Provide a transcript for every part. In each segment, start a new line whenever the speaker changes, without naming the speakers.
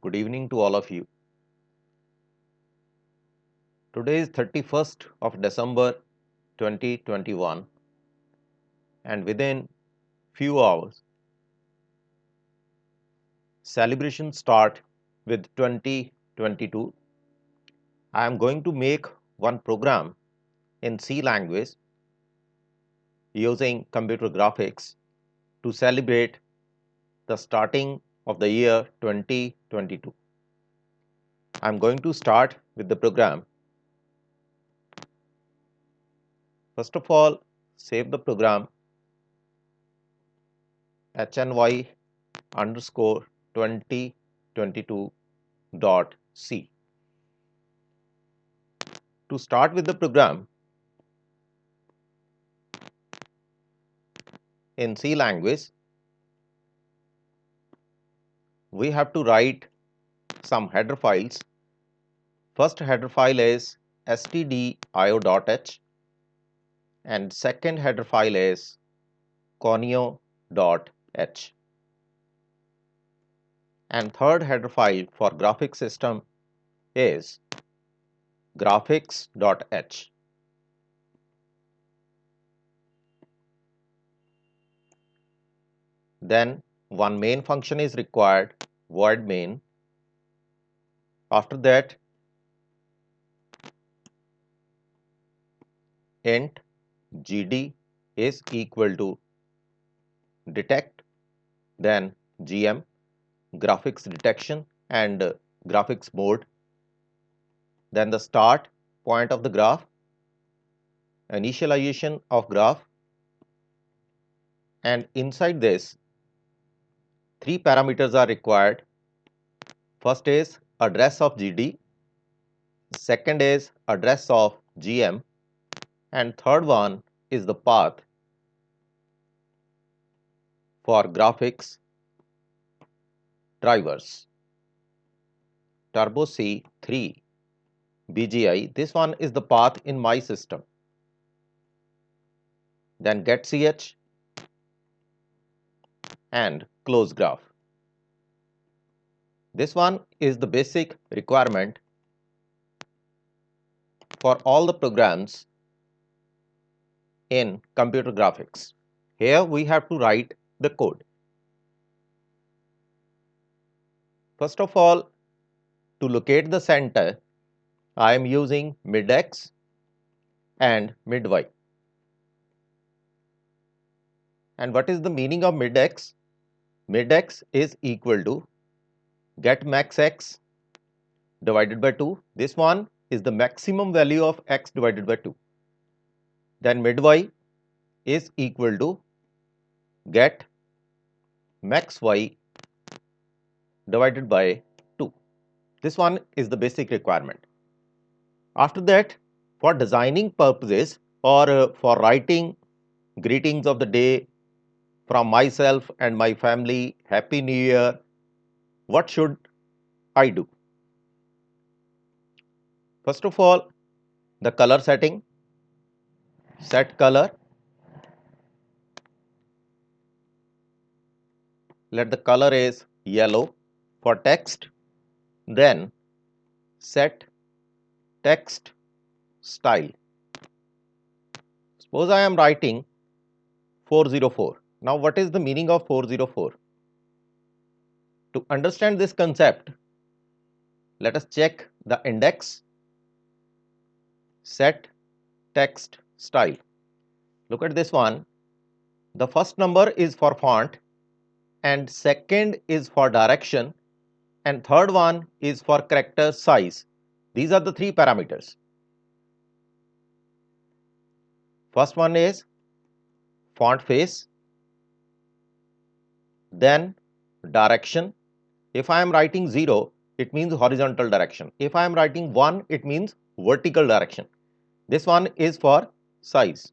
Good evening to all of you. Today is 31st of December 2021 and within few hours celebrations start with 2022. I am going to make one program in C language using computer graphics to celebrate the starting of the year 2022. I am going to start with the program. First of all, save the program hny underscore 2022.c. To start with the program in C language, we have to write some header files. First header file is stdio.h and second header file is conio.h and third header file for graphics system is graphics.h. Then one main function is required, void main. After that, int gd is equal to detect, then gm, graphics detection and graphics mode, then the start point of the graph, initialization of graph, and inside this three parameters are required. First is address of GD, second is address of GM, and third one is the path for graphics drivers. Turbo C3 BGI, this one is the path in my system. Then get ch and close graph. This one is the basic requirement for all the programs in computer graphics. Here we have to write the code. First of all, to locate the center, I am using midx and midy. And what is the meaning of midx? Midx is equal to get max x divided by 2. This one is the maximum value of x divided by 2. Then midy is equal to get max y divided by 2. This one is the basic requirement. After that, for designing purposes or for writing greetings of the day from myself and my family, Happy New Year, what should I do? First of all, the color setting, set color, let the color is yellow for text, then set text style. Suppose I am writing 404. Now what is the meaning of 404? To understand this concept, let us check the index, set text style. Look at this one. The first number is for font and second is for direction and third one is for character size. These are the three parameters. First one is font face, then direction. If I am writing 0, it means horizontal direction. If I am writing 1, it means vertical direction. This one is for size.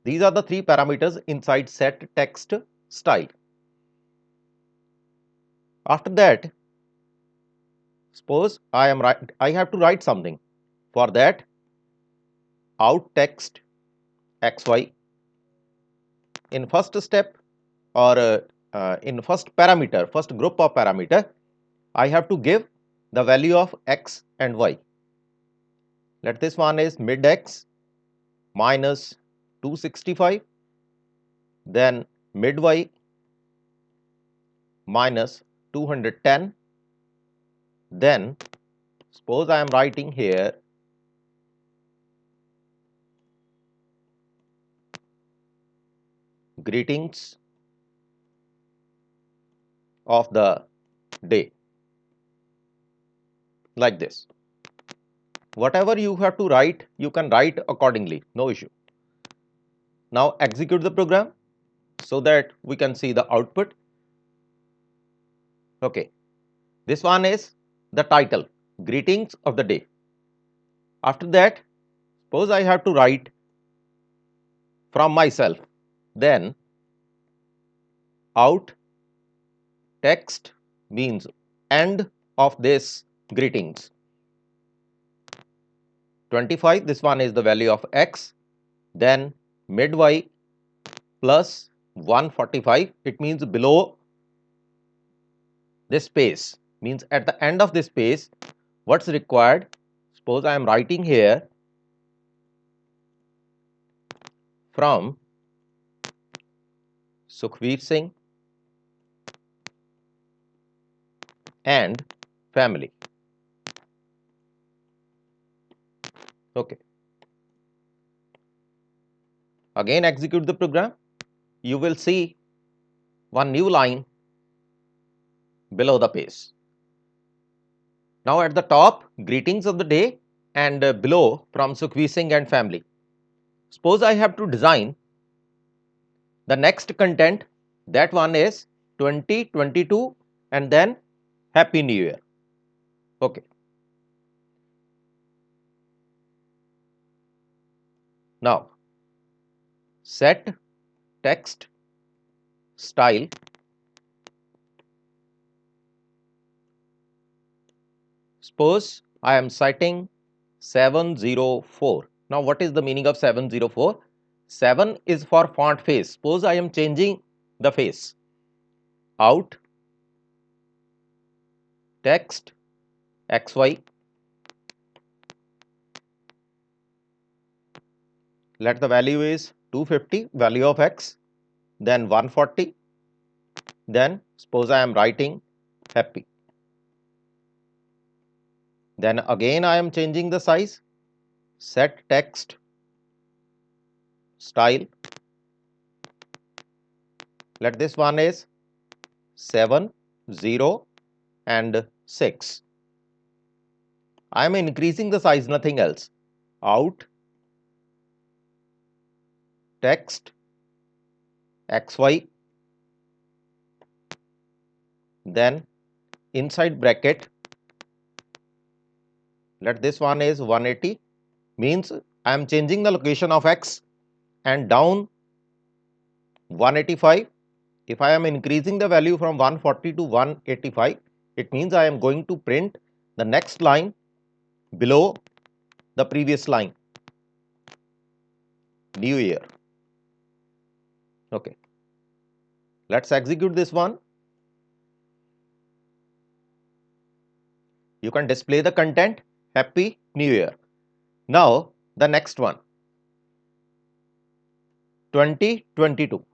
These are the three parameters inside set text style. After that, suppose I have to write something. For that, out text xy. In first step or in first parameter, first group of parameter, I have to give the value of x and y. Let this one is mid x minus 265, then mid y minus 210, then suppose I am writing here greetings of the day, like this. Whatever you have to write, you can write accordingly, no issue. Now execute the program so that we can see the output. Okay, this one is the title, greetings of the day. After that, suppose I have to write from myself, then out text means end of this greetings. 25, this one is the value of x, then mid y plus 145, it means below this space, means at the end of this space, what's required? Suppose I am writing here from Sukhveer Singh and family. Okay. Again execute the program. You will see one new line below the page. Now at the top, greetings of the day, and below from Sukhveer Singh and family. Suppose I have to design the next content, that one is 2022 and then Happy New Year. Okay. Now set text style suppose I am citing 704. Now what is the meaning of 704? 7 is for font face. Suppose I am changing the face. Out text xy, let the value is 250, value of x, then 140, then suppose I am writing happy. Then again I am changing the size, set text style, let this one is 7, 0 and 6. I am increasing the size, nothing else. Out text xy, then inside bracket, let this one is 180, means I am changing the location of x, and down 185. If I am increasing the value from 140 to 185, it means I am going to print the next line below the previous line, New Year. Okay. Let's execute this one. You can display the content, Happy New Year. Now the next one, 2022.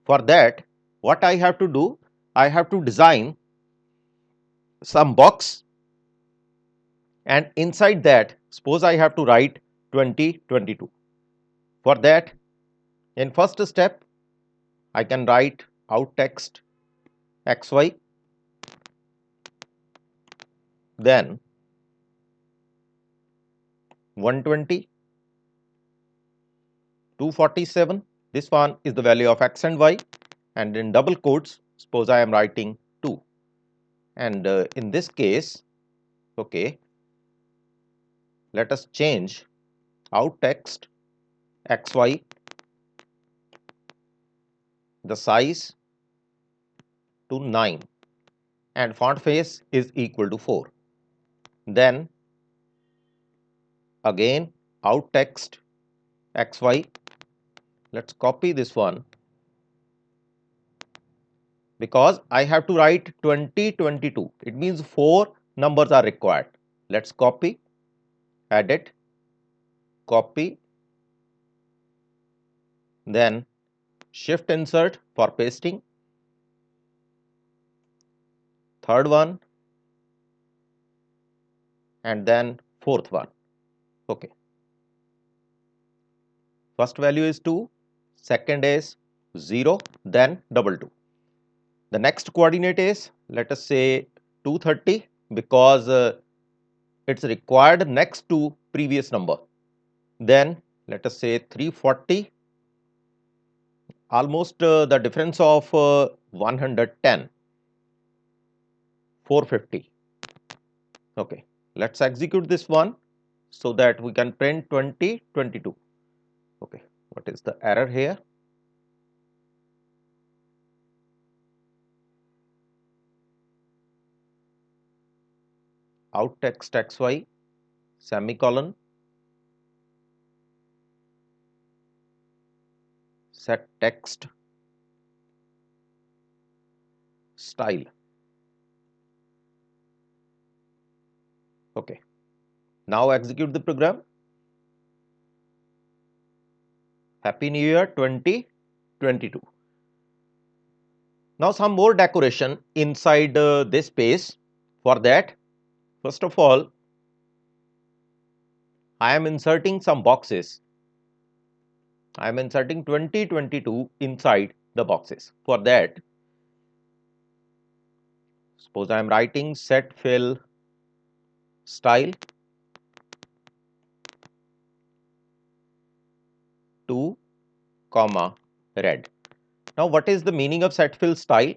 For that, what I have to do? I have to design some box, and inside that, suppose I have to write 2022. For that, in first step, I can write out text xy, then 120, 247. This one is the value of x and y, and in double quotes, suppose I am writing 2. And in this case, okay, let us change out text xy, the size to 9, and font face is equal to 4. Then again out text xy, let's copy this one, because I have to write 2022. It means 4 numbers are required. Let's copy, edit, copy, then shift insert for pasting, third one, and then fourth one. Okay. First value is 2, second is 0, then double 2. The next coordinate is, let us say 230, because it's required next to previous number. Then let us say 340, almost the difference of 110, 450. Okay, let's execute this one so that we can print 2022. Okay, what is the error here? Out text xy, semicolon, set text style. Okay, now execute the program. Happy New Year 2022. Now some more decoration inside this space. For that, first of all, I am inserting some boxes. I am inserting 2022 inside the boxes. For that, suppose I am writing set fill style 2, red. Now, what is the meaning of set fill style?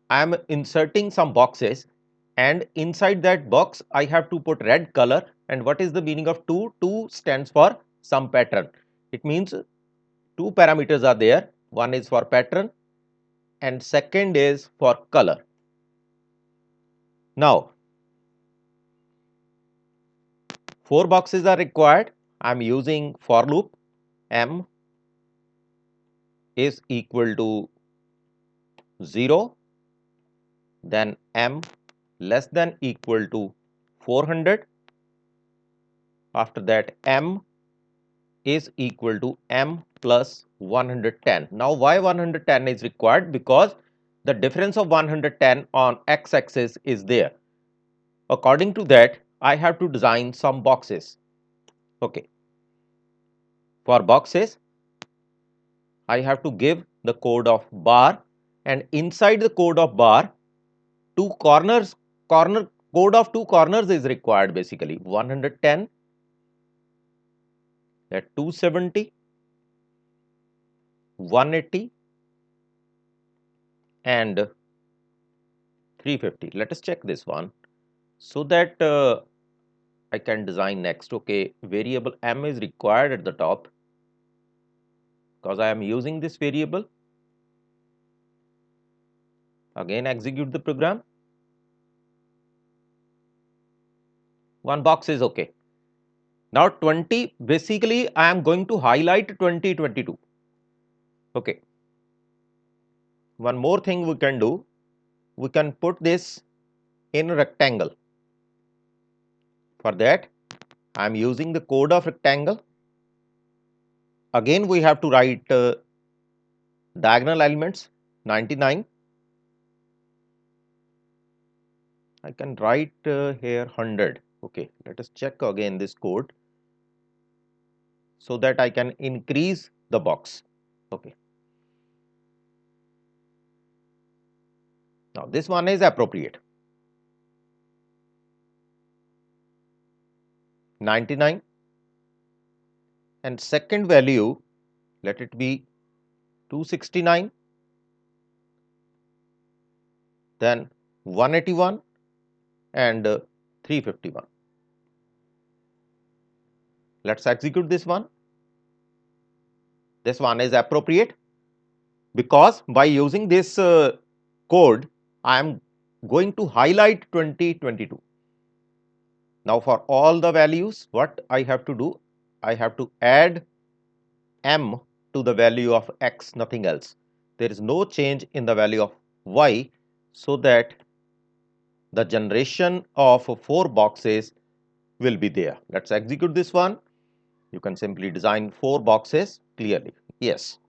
I am inserting some boxes, and inside that box I have to put red color. And what is the meaning of 2? 2 stands for some pattern. It means 2 parameters are there. One is for pattern and second is for color. Now, 4 boxes are required. I am using for loop. M is equal to 0, then M less than equal to 400. After that, M is equal to M plus 110. Now, why 110 is required? Because the difference of 110 on x-axis is there. According to that, I have to design some boxes. Okay. For boxes, I have to give the code of bar, and inside the code of bar, code of 2 corners is required, basically 110, at 270, 180 and 350. Let us check this one so that I can design next. Okay, variable M is required at the top because I am using this variable. Again, execute the program. One box is okay. Now 20, basically I am going to highlight 2022. Okay. One more thing we can do, we can put this in rectangle. For that, I am using the code of rectangle. Again, we have to write diagonal elements 99. I can write here 100. Okay, let us check again this code so that I can increase the box. Okay. Now, this one is appropriate. 99 and second value, let it be 269, then 181 and 351. Let's execute this one. This one is appropriate because by using this code, I am going to highlight 2022. Now, for all the values, what I have to do? I have to add M to the value of X, nothing else. There is no change in the value of y, so that the generation of 4 boxes will be there. Let's execute this one. You can simply design 4 boxes clearly. Yes.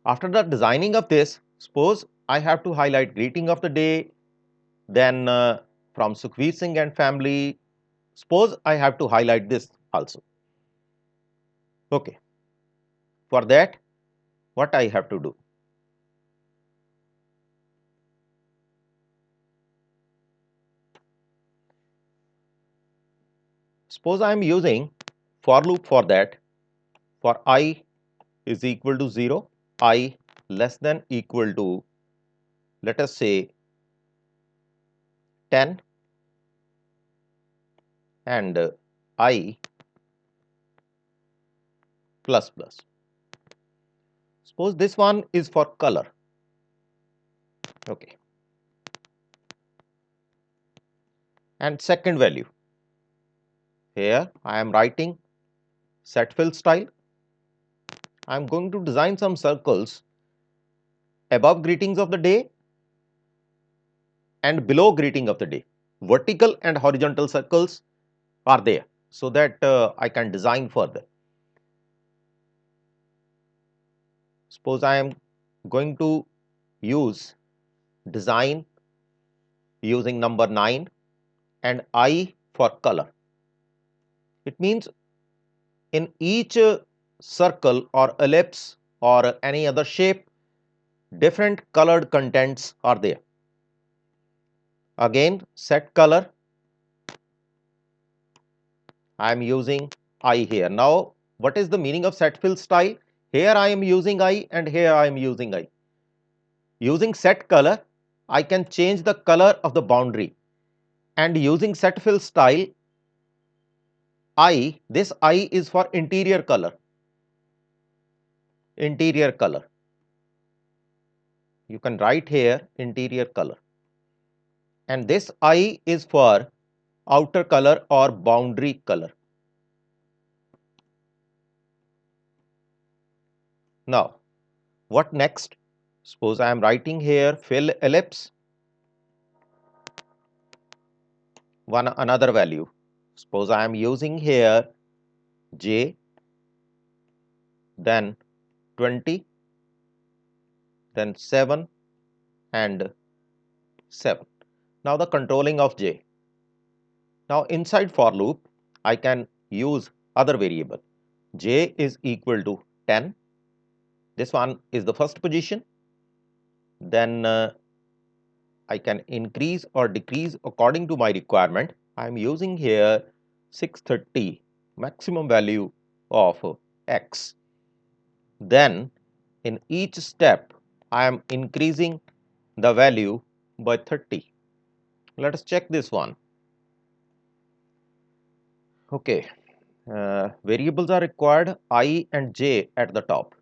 After the designing of this, suppose I have to highlight greeting of the day, then from Sukhveer Singh and family, suppose I have to highlight this also. Okay. For that, what I have to do? Suppose I am using for loop for that. For I is equal to 0, I less than equal to, let us say, 10, and I plus plus. Suppose this one is for color. Okay. And second value, here I am writing set fill style. I am going to design some circles above greetings of the day and below greeting of the day. Vertical and horizontal circles are there, so that I can design further. Suppose I am going to use design using number 9 and I for color. It means in each circle or ellipse or any other shape, different colored contents are there. Again, set color, I am using I here. Now, what is the meaning of set fill style? Here I am using I and here I am using I. Using set color, I can change the color of the boundary, and using set fill style, this I is for interior color. Interior color. You can write here interior color. And this I is for outer color or boundary color. Now, what next? Suppose I am writing here fill ellipse, another value. Suppose I am using here j, then 20, then 7 and 7. Now the controlling of j. Now inside for loop, I can use other variable. J is equal to 10. This one is the first position. Then I can increase or decrease according to my requirement. I am using here 630 maximum value of x. Then in each step, I am increasing the value by 30. Let us check this one. Okay, variables are required I and j at the top.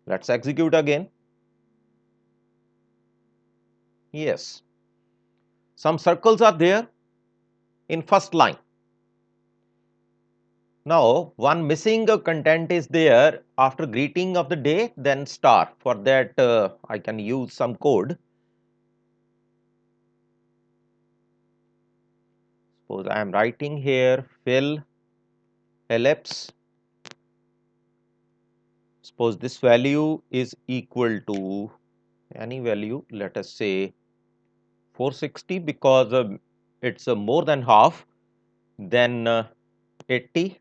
Let's execute again. Yes, some circles are there in first line. Now, one missing content is there after greeting of the day, then star. For that, I can use some code. Suppose I am writing here fill ellipse. Suppose this value is equal to any value, let us say 460, because it's more than half, then 80,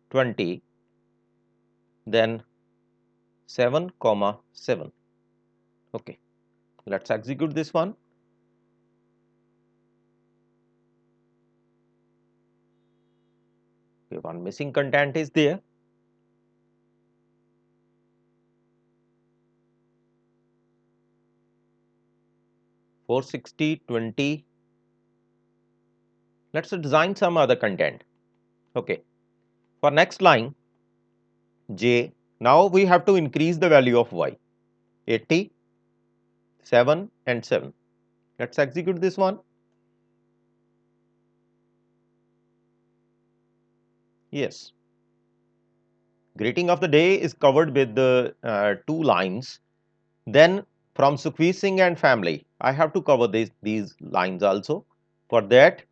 20, then 7, 7. Okay, let's execute this one. Okay, one missing content is there. Four 60, 20. Let's design some other content. Okay, for next line j, now we have to increase the value of y. 80, 7 and 7. Let's execute this one. Yes, Greeting of the day is covered with the two lines. Then from Sukhveer Singh and family, I have to cover these lines also. For that,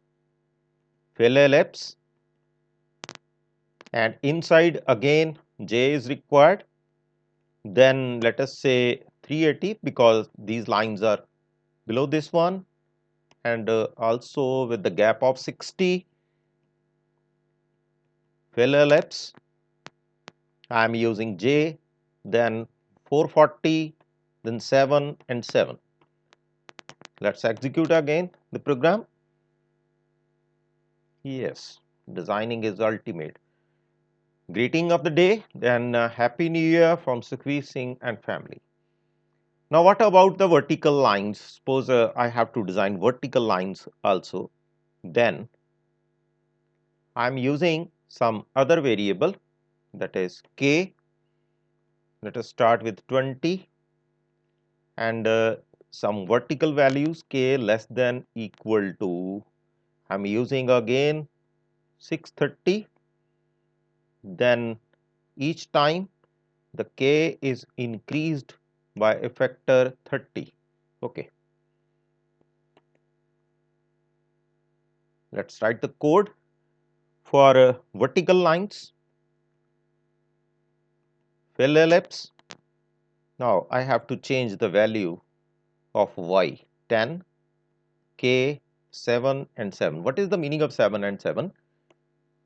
fill ellipse, and inside again J is required. Then let us say 380 because these lines are below this one, and also with the gap of 60, fill ellipse. I am using J, then 440, then 7 and 7. Let's execute again the program. Yes, designing is ultimate. Greeting of the day, then Happy New Year from Sukhveer Singh and family. Now, what about the vertical lines? Suppose I have to design vertical lines also. Then I am using some other variable, that is k. Let us start with 20 and some vertical values k less than equal to, I am using again 630. Then each time the k is increased by a factor 30. Okay. Let's write the code for vertical lines. Fill ellipse. Now I have to change the value of y, 10, k, 7 and 7. What is the meaning of 7 and 7?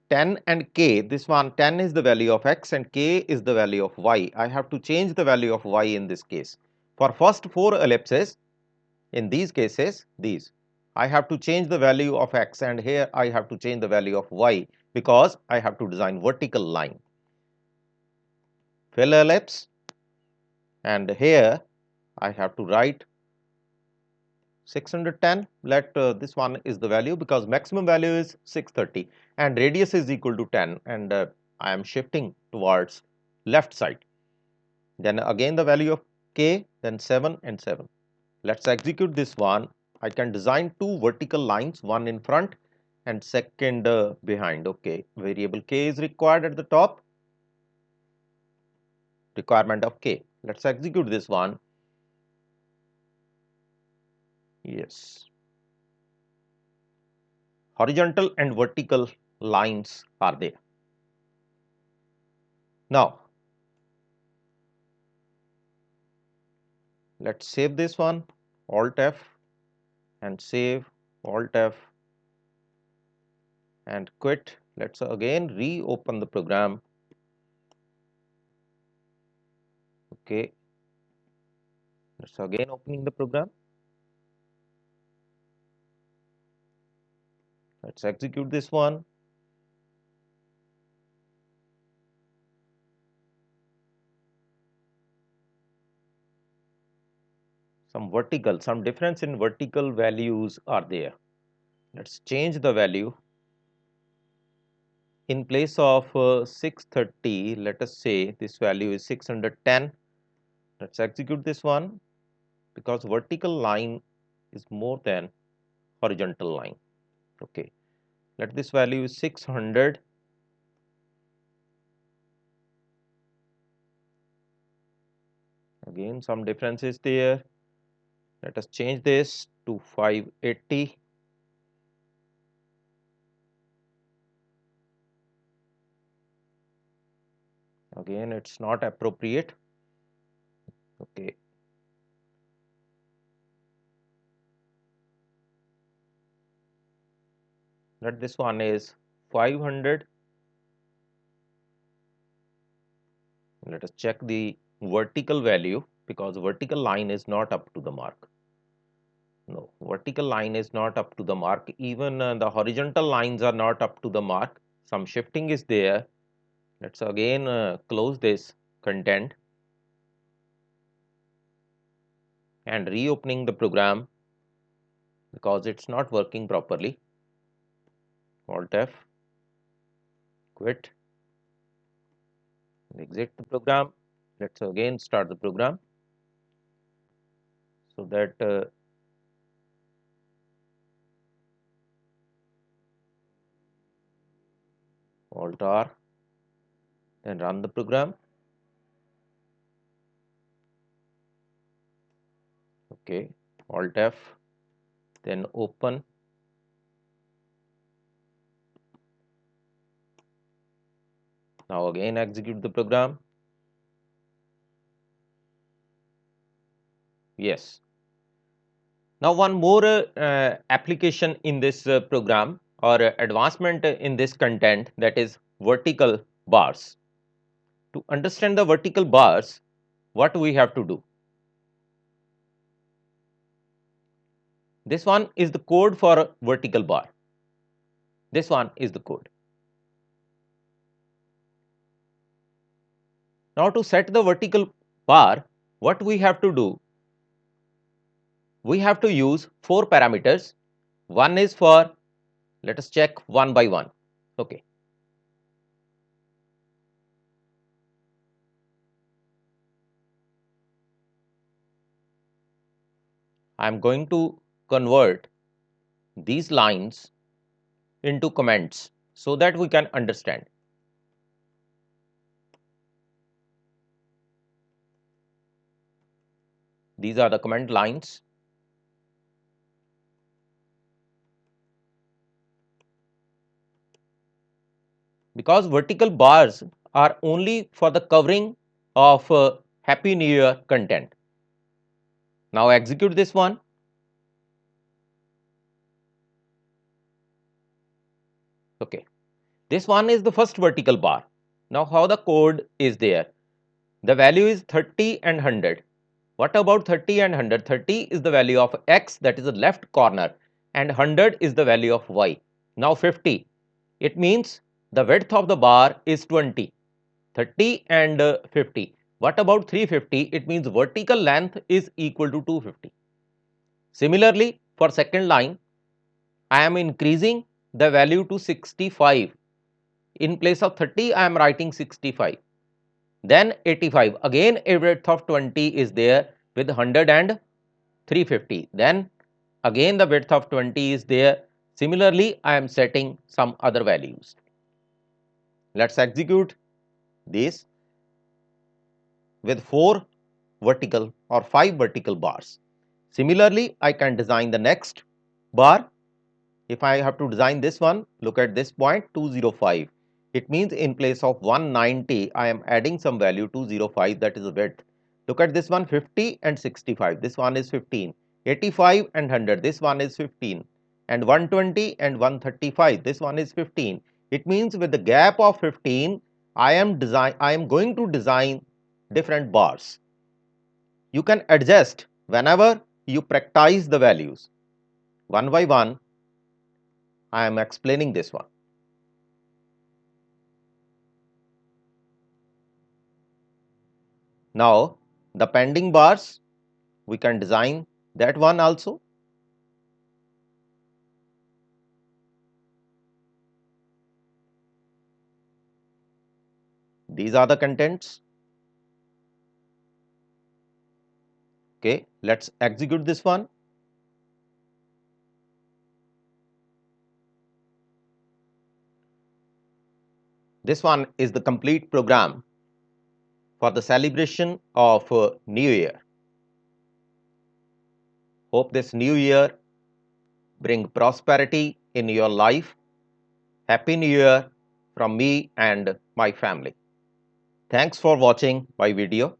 10 and k, this one 10 is the value of x and k is the value of y. I have to change the value of y in this case. For first 4 ellipses, in these cases, these, I have to change the value of x, and here I have to change the value of y because I have to design vertical line. Fill ellipse, and here I have to write 610. Let this one is the value because maximum value is 630 and radius is equal to 10, and I am shifting towards left side. Then again the value of k, then 7 and 7. Let's execute this one. I can design two vertical lines, one in front and second behind. Okay, variable k is required at the top, requirement of k. Let's execute this one. Yes. Horizontal and vertical lines are there. Now, let's save this one, Alt F and save, Alt F and quit. Let's again reopen the program. Okay, let's again opening the program. Let's execute this one. Some difference in vertical values are there. Let's change the value. In place of 630, let us say this value is 610. Let's execute this one because vertical line is more than horizontal line. Okay, let this value is 600. Again, some difference is there. Let us change this to 580. Again, it's not appropriate. Okay. Let this one is 500. Let us check the vertical value because vertical line is not up to the mark. No, vertical line is not up to the mark. Even the horizontal lines are not up to the mark. Some shifting is there. Let's again close this content and reopening the program because it's not working properly. Alt F, quit, exit the program. Let's again start the program so that Alt R, and run the program. Okay, Alt F, then open. Now again execute the program. Yes. Now one more application in this program or advancement in this content, that is vertical bars. To understand the vertical bars, what we have to do? This one is the code for a vertical bar. This one is the code. Now to set the vertical bar, what we have to do? We have to use 4 parameters. One is for, let us check one by one. Okay. I am going to convert these lines into comments so that we can understand. These are the comment lines. Because vertical bars are only for the covering of Happy New Year content. Now execute this one. Okay. This one is the first vertical bar. Now how the code is there? The value is 30 and 100. What about 30 and 100? 30 is the value of x, that is the left corner, and 100 is the value of y. Now 50. It means the width of the bar is 20. 30 and 50. What about 350? It means vertical length is equal to 250. Similarly, for second line, I am increasing the value to 65. In place of 30, I am writing 65. Then 85. Again, a width of 20 is there with 100 and 350. Then again, the width of 20 is there. Similarly, I am setting some other values. Let's execute this with 4 vertical or 5 vertical bars. Similarly, I can design the next bar. If I have to design this one, look at this point 205. It means in place of 190, I am adding some value 205, that is the width. Look at this one 50 and 65. This one is 15. 85 and 100. This one is 15. And 120 and 135. This one is 15. It means with the gap of 15, I am going to design different bars. You can adjust whenever you practice the values. One by one, I am explaining this one. Now, the pending bars, we can design that one also. These are the contents. Okay, let's execute this one. This one is the complete program for the celebration of New Year. Hope this New Year bring prosperity in your life. Happy New Year from me and my family. Thanks for watching my video.